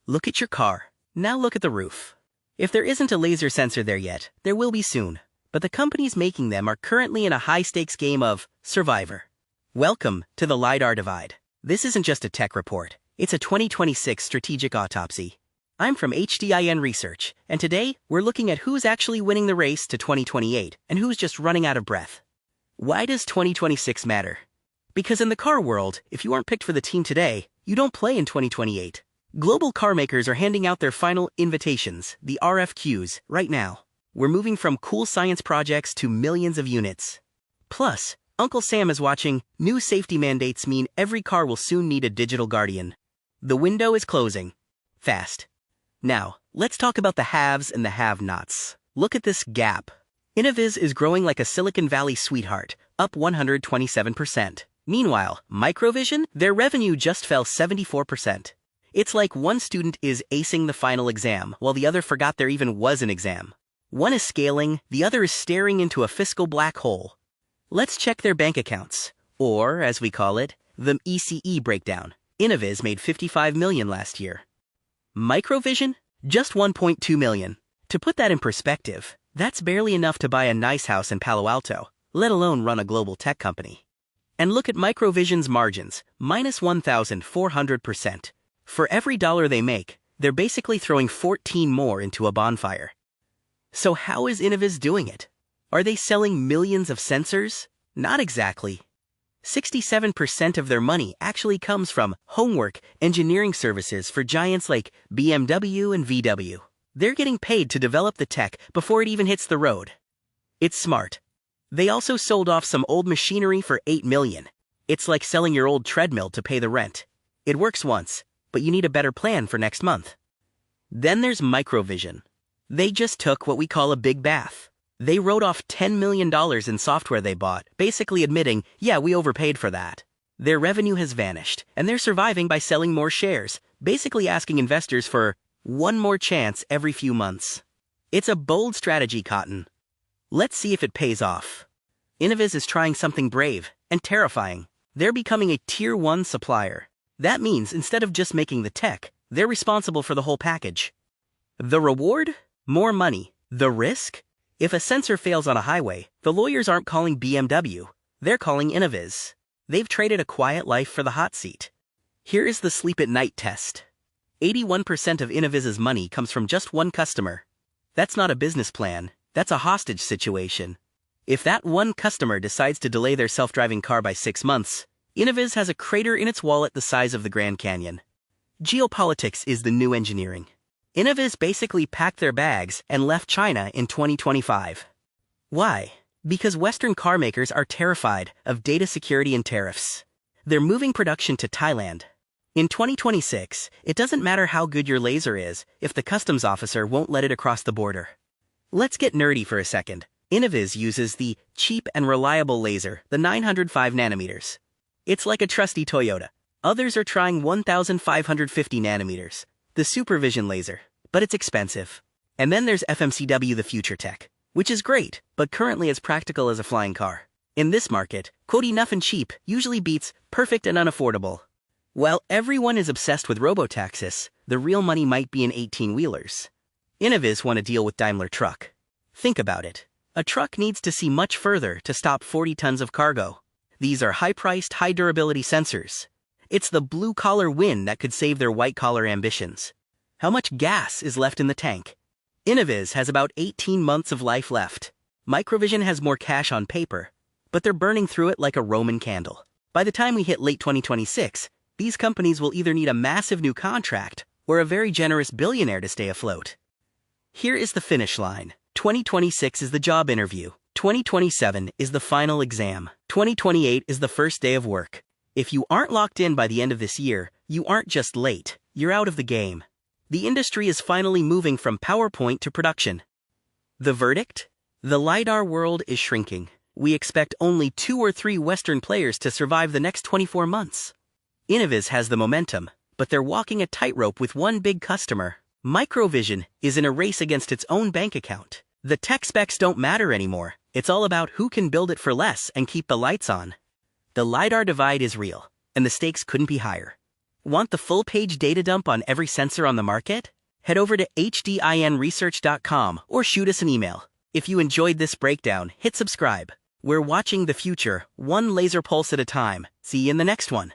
Look at your car. Now look at the roof. If there isn't a laser sensor there yet, there will be soon. But the companies making them are currently in a high-stakes game of Survivor. Welcome to the LiDAR divide. This isn't just a tech report. It's a 2026 strategic autopsy. I'm from HDIN Research, and today we're looking at who's actually winning the race to 2028 and who's just running out of breath. Why does 2026 matter? Because in the car world, if you aren't picked for the team today, you don't play in 2028. Global car makers are handing out their final invitations, the RFQs, right now. We're moving from cool science projects to millions of units. Plus, Uncle Sam is watching. New safety mandates mean every car will soon need a digital guardian. The window is closing. Fast. Now, let's talk about the haves and the have-nots. Look at this gap. Innoviz is growing like a Silicon Valley sweetheart, up 127%. Meanwhile, MicroVision, their revenue just fell 74%. It's like one student is acing the final exam, while the other forgot there even was an exam. One is scaling, the other is staring into a fiscal black hole. Let's check their bank accounts, or, as we call it, the ECE breakdown. Innoviz made $55 million last year. MicroVision? Just $1.2 million. To put that in perspective, that's barely enough to buy a nice house in Palo Alto, let alone run a global tech company. And look at MicroVision's margins, minus 1,400%. For every dollar they make, they're basically throwing 14 more into a bonfire. So how is Innoviz doing it? Are they selling millions of sensors? Not exactly. 67% of their money actually comes from homework engineering services for giants like BMW and VW. They're getting paid to develop the tech before it even hits the road. It's smart. They also sold off some old machinery for $8 million. It's like selling your old treadmill to pay the rent. It works once, but you need a better plan for next month. Then there's MicroVision. They just took what we call a big bath. They wrote off $10 million in software they bought, basically admitting, yeah, we overpaid for that. Their revenue has vanished, and they're surviving by selling more shares, basically asking investors for one more chance every few months. It's a bold strategy, Cotton. Let's see if it pays off. Innoviz is trying something brave and terrifying. They're becoming a Tier 1 supplier. That means instead of just making the tech, they're responsible for the whole package. The reward? More money. The risk? If a sensor fails on a highway, the lawyers aren't calling BMW, they're calling Innoviz. They've traded a quiet life for the hot seat. Here is the sleep at night test. 81% of Innoviz's money comes from just one customer. That's not a business plan, that's a hostage situation. If that one customer decides to delay their self-driving car by 6 months, Innoviz has a crater in its wallet the size of the Grand Canyon. Geopolitics is the new engineering. Innoviz basically packed their bags and left China in 2025. Why? Because Western car makers are terrified of data security and tariffs. They're moving production to Thailand. In 2026, it doesn't matter how good your laser is if the customs officer won't let it across the border. Let's get nerdy for a second. Innoviz uses the cheap and reliable laser, the 905 nanometers. It's like a trusty Toyota. Others are trying 1,550 nanometers. The SuperVision laser, but it's expensive. And then there's FMCW, the future tech, which is great, but currently as practical as a flying car. In this market, quote enough and cheap usually beats perfect and unaffordable. While everyone is obsessed with robotaxis, the real money might be in 18-wheelers. Innoviz won a deal with Daimler Truck. Think about it. A truck needs to see much further to stop 40 tons of cargo. These are high-priced, high-durability sensors. It's the blue-collar win that could save their white-collar ambitions. How much gas is left in the tank? Innoviz has about 18 months of life left. MicroVision has more cash on paper, but they're burning through it like a Roman candle. By the time we hit late 2026, these companies will either need a massive new contract or a very generous billionaire to stay afloat. Here is the finish line. 2026 is the job interview. 2027 is the final exam. 2028 is the first day of work. If you aren't locked in by the end of this year, you aren't just late, you're out of the game. The industry is finally moving from PowerPoint to production. The verdict? The LiDAR world is shrinking. We expect only 2 or 3 Western players to survive the next 24 months. Innoviz has the momentum, but they're walking a tightrope with one big customer. MicroVision is in a race against its own bank account. The tech specs don't matter anymore. It's all about who can build it for less and keep the lights on. The LiDAR divide is real, and the stakes couldn't be higher. Want the full-page data dump on every sensor on the market? Head over to HDINResearch.com or shoot us an email. If you enjoyed this breakdown, hit subscribe. We're watching the future, one laser pulse at a time. See you in the next one.